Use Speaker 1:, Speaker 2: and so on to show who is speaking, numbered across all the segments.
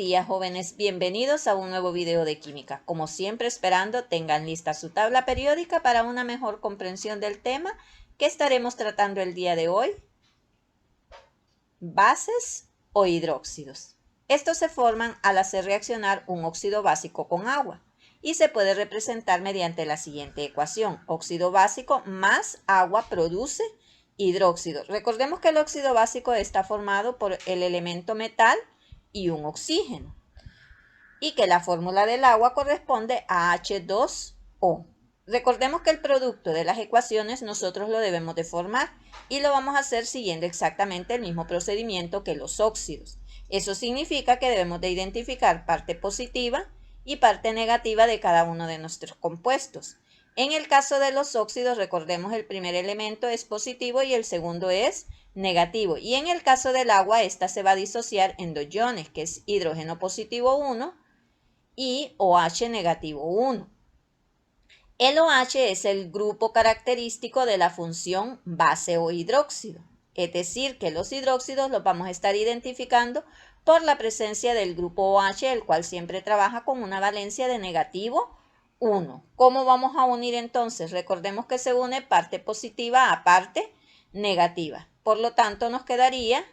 Speaker 1: días, jóvenes, bienvenidos a un nuevo video de química. Como siempre, esperando tengan lista su tabla periódica para una mejor comprensión del tema que estaremos tratando el día de hoy: bases o hidróxidos. Estos se forman al hacer reaccionar un óxido básico con agua y se puede representar mediante la siguiente ecuación: óxido básico más agua produce hidróxido. Recordemos que el óxido básico está formado por el elemento metal y un oxígeno, y que la fórmula del agua corresponde a H2O. Recordemos que el producto de las ecuaciones nosotros lo debemos de formar y lo vamos a hacer siguiendo exactamente el mismo procedimiento que los óxidos. Eso significa que debemos de identificar parte positiva y parte negativa de cada uno de nuestros compuestos. En el caso de los óxidos, recordemos, el primer elemento es positivo y el segundo es negativo. Y en el caso del agua, esta se va a disociar en dos iones, que es hidrógeno positivo 1 y OH negativo 1. El OH es el grupo característico de la función base o hidróxido. Es decir, que los hidróxidos los vamos a estar identificando por la presencia del grupo OH, el cual siempre trabaja con una valencia de negativo 1. ¿Cómo vamos a unir entonces? Recordemos que se une parte positiva a parte negativa. Por lo tanto, nos quedaría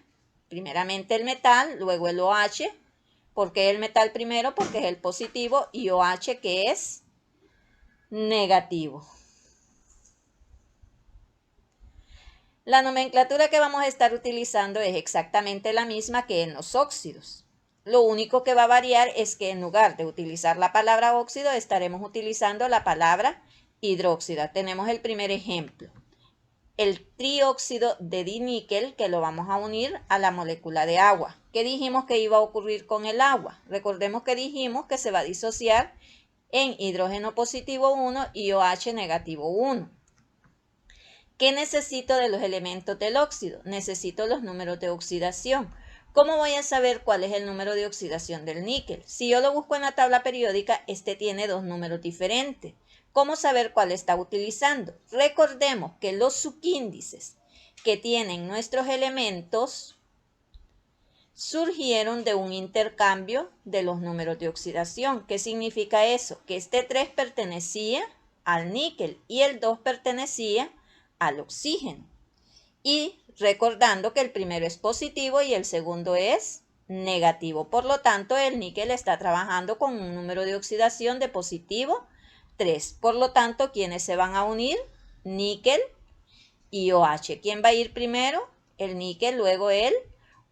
Speaker 1: primeramente el metal, luego el OH. ¿Por qué el metal primero? Porque es el positivo, y OH, que es negativo. La nomenclatura que vamos a estar utilizando es exactamente la misma que en los óxidos. Lo único que va a variar es que en lugar de utilizar la palabra óxido, estaremos utilizando la palabra hidróxido. Tenemos el primer ejemplo: el trióxido de diníquel, que lo vamos a unir a la molécula de agua. ¿Qué dijimos que iba a ocurrir con el agua? Recordemos que dijimos que se va a disociar en hidrógeno positivo 1 y OH negativo 1. ¿Qué necesito de los elementos del óxido? Necesito los números de oxidación. ¿Cómo voy a saber cuál es el número de oxidación del níquel? Si yo lo busco en la tabla periódica, este tiene dos números diferentes. ¿Cómo saber cuál está utilizando? Recordemos que los subíndices que tienen nuestros elementos surgieron de un intercambio de los números de oxidación. ¿Qué significa eso? Que este 3 pertenecía al níquel y el 2 pertenecía al oxígeno. Y recordando que el primero es positivo y el segundo es negativo. Por lo tanto, el níquel está trabajando con un número de oxidación de positivo 3. Por lo tanto, ¿quiénes se van a unir? Níquel y OH. ¿Quién va a ir primero? El níquel, luego el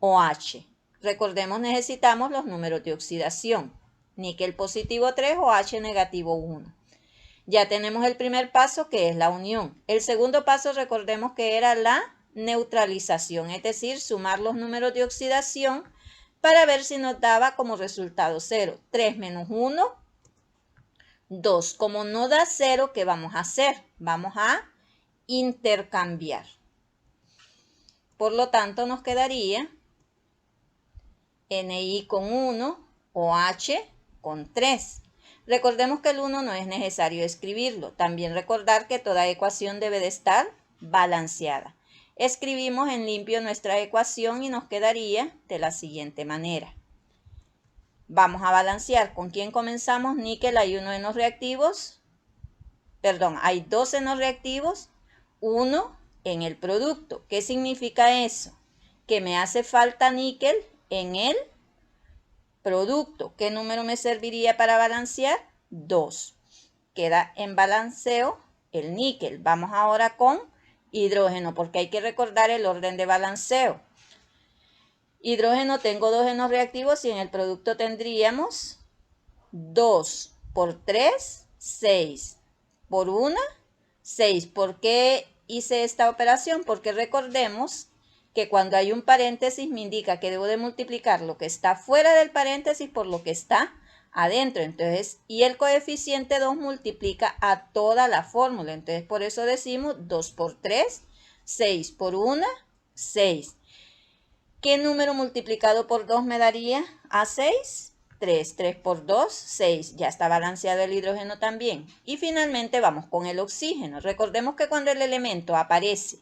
Speaker 1: OH. Recordemos, necesitamos los números de oxidación. Níquel positivo 3, OH negativo 1. Ya tenemos el primer paso, que es la unión. El segundo paso, recordemos que era la neutralización, es decir, sumar los números de oxidación para ver si nos daba como resultado 0. 3 menos 1, 2. Como no da 0, ¿qué vamos a hacer? Vamos a intercambiar. Por lo tanto, nos quedaría Ni con 1, OH con 3. Recordemos que el 1 no es necesario escribirlo. También recordar que toda ecuación debe de estar balanceada. Escribimos en limpio nuestra ecuación y nos quedaría de la siguiente manera. Vamos a balancear. ¿Con quién comenzamos? Níquel, hay uno en los reactivos. Perdón, hay 2 en los reactivos, 1 en el producto. ¿Qué significa eso? Que me hace falta níquel en el producto. ¿Qué número me serviría para balancear? 2. Queda en balanceo el níquel. Vamos ahora con hidrógeno, porque hay que recordar el orden de balanceo. Hidrógeno, tengo 2 en los reactivos y en el producto tendríamos 2 por 3, 6. Por 1, 6. ¿Por qué hice esta operación? Porque recordemos que cuando hay un paréntesis me indica que debo de multiplicar lo que está fuera del paréntesis por lo que está adentro. Entonces, y el coeficiente 2 multiplica a toda la fórmula. Entonces, por eso decimos 2 por 3, 6 por 1, 6. ¿Qué número multiplicado por 2 me daría a 6? 3. 3 por 2, 6. Ya está balanceado el hidrógeno también. Y finalmente vamos con el oxígeno. Recordemos que cuando el elemento aparece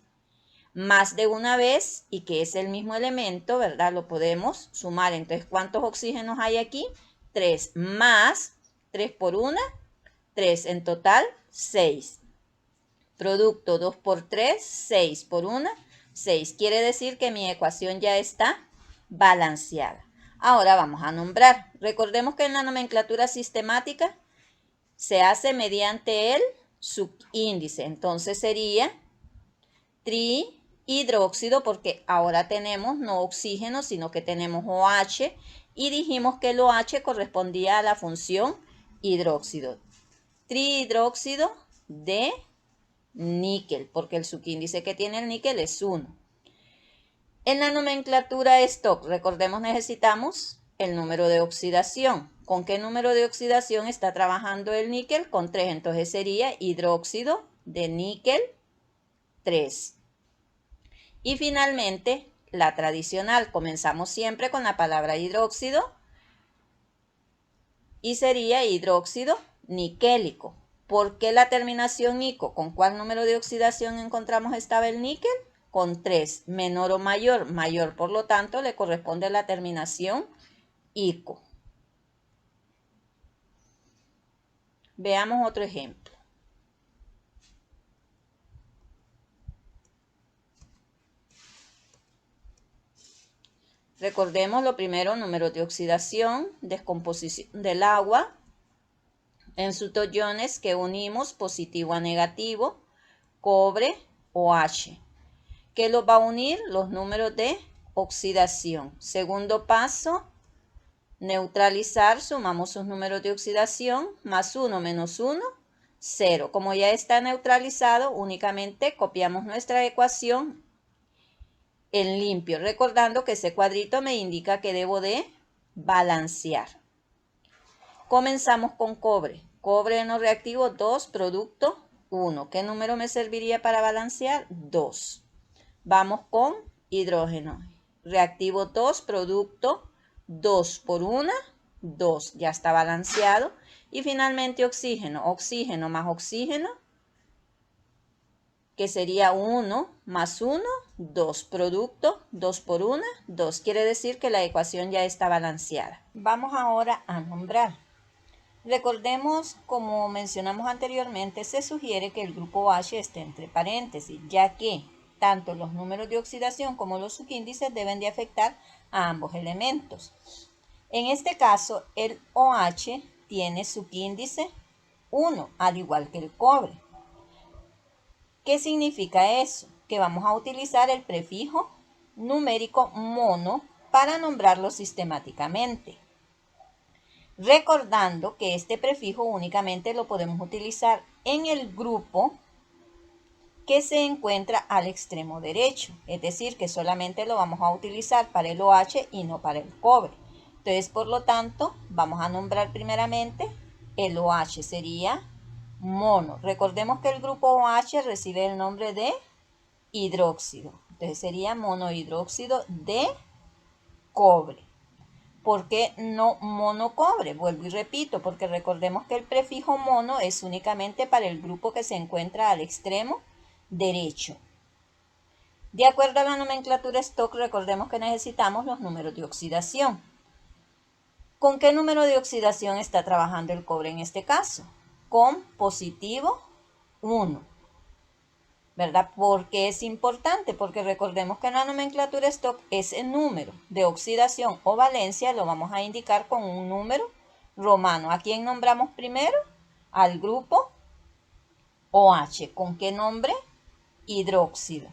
Speaker 1: más de una vez y que es el mismo elemento, ¿verdad? Lo podemos sumar. Entonces, ¿cuántos oxígenos hay aquí? 3 más 3 por 1, 3. En total, 6. Producto 2 por 3, 6 por 1, 6. Quiere decir que mi ecuación ya está balanceada. Ahora vamos a nombrar. Recordemos que en la nomenclatura sistemática se hace mediante el subíndice. Entonces sería trihidróxido, porque ahora tenemos no oxígeno, sino que tenemos OH, y dijimos que el OH correspondía a la función hidróxido. Trihidróxido de níquel, porque el subíndice que tiene el níquel es 1. En la nomenclatura stock, recordemos, necesitamos el número de oxidación. ¿Con qué número de oxidación está trabajando el níquel? Con 3, entonces sería hidróxido de níquel 3. Y finalmente, la tradicional, comenzamos siempre con la palabra hidróxido y sería hidróxido niquélico. ¿Por qué la terminación ico? ¿Con cuál número de oxidación encontramos estaba el níquel? Con 3, menor o mayor. Mayor, por lo tanto, le corresponde la terminación ico. Veamos otro ejemplo. Recordemos lo primero, número de oxidación, descomposición del agua en sus dos iones que unimos positivo a negativo, cobre OH. ¿Qué los va a unir? Los números de oxidación. Segundo paso, neutralizar, sumamos sus números de oxidación, más 1 menos 1, 0. Como ya está neutralizado, únicamente copiamos nuestra ecuación en limpio, recordando que ese cuadrito me indica que debo de balancear. Comenzamos con cobre. Cobre no reactivo 2, producto 1. ¿Qué número me serviría para balancear? 2. Vamos con hidrógeno. Reactivo 2, producto 2 por 1, 2. Ya está balanceado. Y finalmente oxígeno. Oxígeno más oxígeno, que sería 1 más 1, 2. Producto 2 por 1, 2. Quiere decir que la ecuación ya está balanceada. Vamos ahora a nombrar. Recordemos, como mencionamos anteriormente, se sugiere que el grupo H esté entre paréntesis, ya que tanto los números de oxidación como los subíndices deben de afectar a ambos elementos. En este caso, el OH tiene subíndice 1, al igual que el cobre. ¿Qué significa eso? Que vamos a utilizar el prefijo numérico mono para nombrarlo sistemáticamente. Recordando que este prefijo únicamente lo podemos utilizar en el grupo que se encuentra al extremo derecho. Es decir, que solamente lo vamos a utilizar para el OH y no para el cobre. Entonces, por lo tanto, vamos a nombrar primeramente el OH. Sería mono. Recordemos que el grupo OH recibe el nombre de hidróxido. Entonces, sería monohidróxido de cobre. ¿Por qué no monocobre? Vuelvo y repito, porque recordemos que el prefijo mono es únicamente para el grupo que se encuentra al extremo derecho. De acuerdo a la nomenclatura stock, recordemos que necesitamos los números de oxidación. ¿Con qué número de oxidación está trabajando el cobre en este caso? Con positivo 1. ¿Verdad? ¿Por qué es importante? Porque recordemos que en la nomenclatura stock ese número de oxidación o valencia lo vamos a indicar con un número romano. ¿A quién nombramos primero? Al grupo OH. ¿Con qué nombre? Hidróxido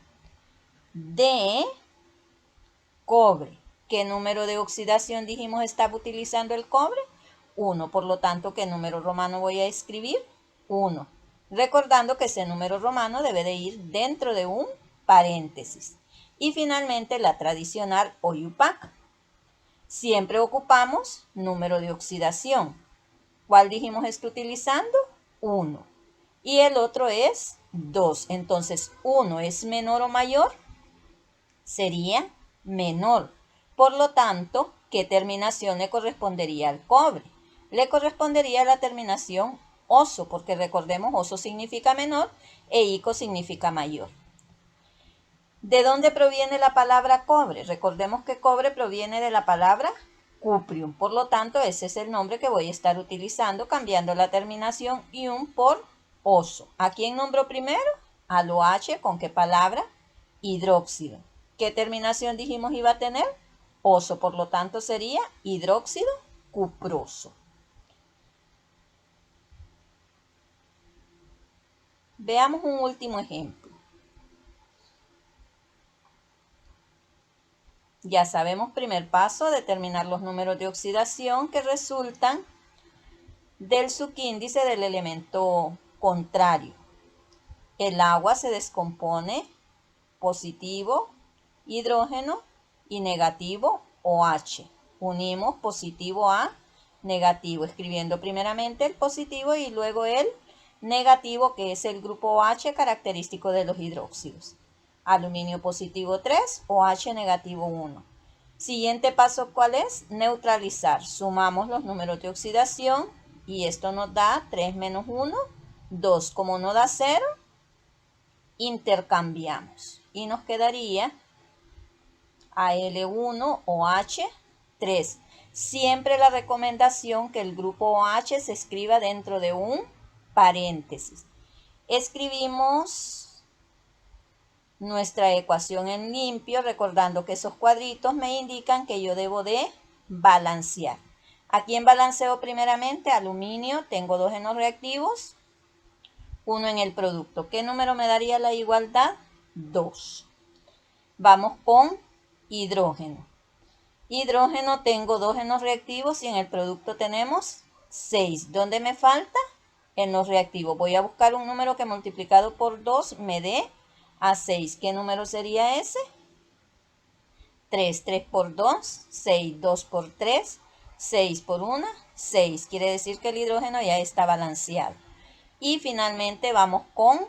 Speaker 1: de cobre. ¿Qué número de oxidación dijimos estaba utilizando el cobre? 1. Por lo tanto, ¿qué número romano voy a escribir? 1. Recordando que ese número romano debe de ir dentro de un paréntesis. Y finalmente la tradicional OUPAC. Siempre ocupamos número de oxidación. ¿Cuál dijimos está utilizando? 1. Y el otro es 2. Entonces, 1 es menor o mayor. Sería menor. Por lo tanto, ¿qué terminación le correspondería al cobre? Le correspondería la terminación oso, porque recordemos, oso significa menor e ico significa mayor. ¿De dónde proviene la palabra cobre? Recordemos que cobre proviene de la palabra cuprium. Por lo tanto, ese es el nombre que voy a estar utilizando, cambiando la terminación ium por oso. ¿A quién nombro primero? Al OH. ¿Con qué palabra? Hidróxido. ¿Qué terminación dijimos iba a tener? Oso. Por lo tanto, sería hidróxido cuproso. Veamos un último ejemplo. Ya sabemos, primer paso, determinar los números de oxidación que resultan del subíndice del elemento contrario. El agua se descompone positivo, hidrógeno y negativo OH. Unimos positivo a negativo, escribiendo primeramente el positivo y luego el negativo, que es el grupo OH característico de los hidróxidos. Aluminio positivo 3, OH negativo 1. Siguiente paso, ¿cuál es? Neutralizar. Sumamos los números de oxidación y esto nos da 3 menos 1, 2. Como no da 0, intercambiamos y nos quedaría Al1OH3. Siempre la recomendación que el grupo OH se escriba dentro de un paréntesis. Escribimos nuestra ecuación en limpio, recordando que esos cuadritos me indican que yo debo de balancear. ¿A quién balanceo primeramente? Aluminio, tengo 2 en los reactivos, 1 en el producto. ¿Qué número me daría la igualdad? 2. Vamos con hidrógeno. Hidrógeno, tengo 2 en los reactivos y en el producto tenemos 6. ¿Dónde me falta? En los reactivos. Voy a buscar un número que multiplicado por 2 me dé a 6. ¿Qué número sería ese? 3. 3 por 2, 6. 2 por 3, 6 por 1, 6. Quiere decir que el hidrógeno ya está balanceado. Y finalmente vamos con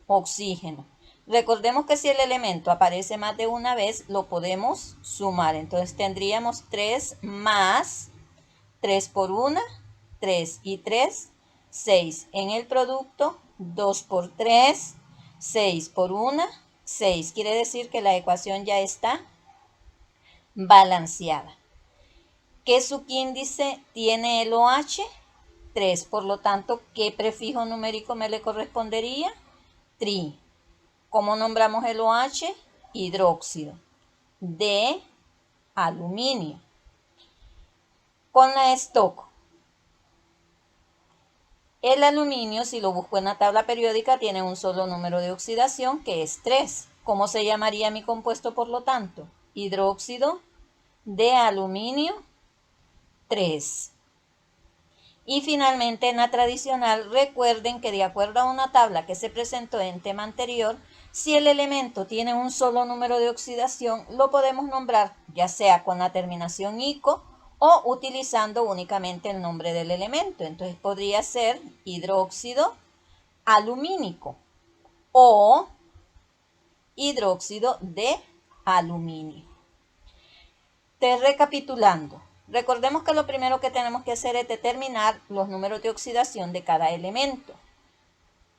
Speaker 1: oxígeno. Recordemos que si el elemento aparece más de una vez, lo podemos sumar. Entonces tendríamos 3 más 3 por 1, 3 y 3, 6. En el producto, 2 por 3, 6 por 1, 6. Quiere decir que la ecuación ya está balanceada. ¿Qué subíndice tiene el OH? 3. Por lo tanto, ¿qué prefijo numérico me le correspondería? Tri. ¿Cómo nombramos el OH? Hidróxido de aluminio. Con la stock, el aluminio, si lo busco en la tabla periódica, tiene un solo número de oxidación, que es 3. ¿Cómo se llamaría mi compuesto, por lo tanto? Hidróxido de aluminio 3. Y finalmente, en la tradicional, recuerden que de acuerdo a una tabla que se presentó en tema anterior, si el elemento tiene un solo número de oxidación, lo podemos nombrar ya sea con la terminación ico o utilizando únicamente el nombre del elemento. Entonces podría ser hidróxido alumínico o hidróxido de aluminio. Recapitulando, recordemos que lo primero que tenemos que hacer es determinar los números de oxidación de cada elemento.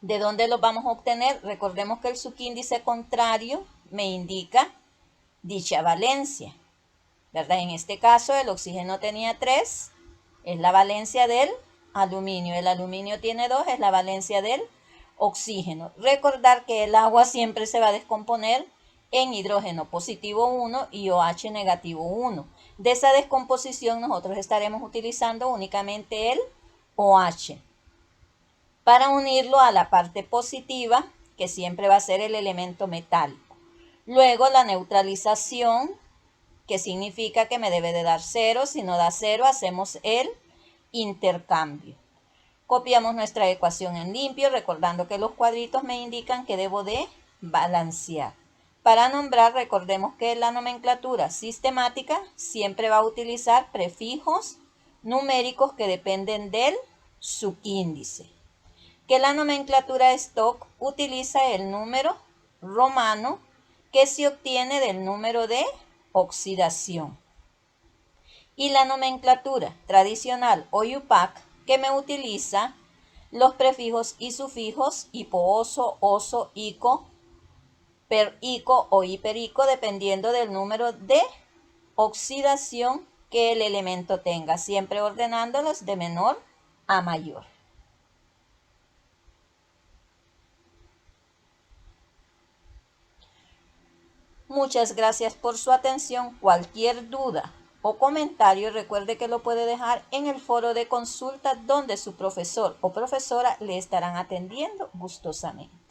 Speaker 1: ¿De dónde los vamos a obtener? Recordemos que el subíndice contrario me indica dicha valencia, ¿verdad? En este caso el oxígeno tenía 3, es la valencia del aluminio. El aluminio tiene 2, es la valencia del oxígeno. Recordar que el agua siempre se va a descomponer en hidrógeno positivo 1 y OH negativo 1. De esa descomposición nosotros estaremos utilizando únicamente el OH para unirlo a la parte positiva, que siempre va a ser el elemento metálico. Luego la neutralización, que significa que me debe de dar 0. Si no da 0, hacemos el intercambio. Copiamos nuestra ecuación en limpio, recordando que los cuadritos me indican que debo de balancear. Para nombrar, recordemos que la nomenclatura sistemática siempre va a utilizar prefijos numéricos que dependen del subíndice. Que la nomenclatura stock utiliza el número romano que se obtiene del número de oxidación. Y la nomenclatura tradicional o UPAC que me utiliza los prefijos y sufijos hipooso, oso, ico, perico o hiperico dependiendo del número de oxidación que el elemento tenga, siempre ordenándolos de menor a mayor. Muchas gracias por su atención. Cualquier duda o comentario, recuerde que lo puede dejar en el foro de consulta donde su profesor o profesora le estarán atendiendo gustosamente.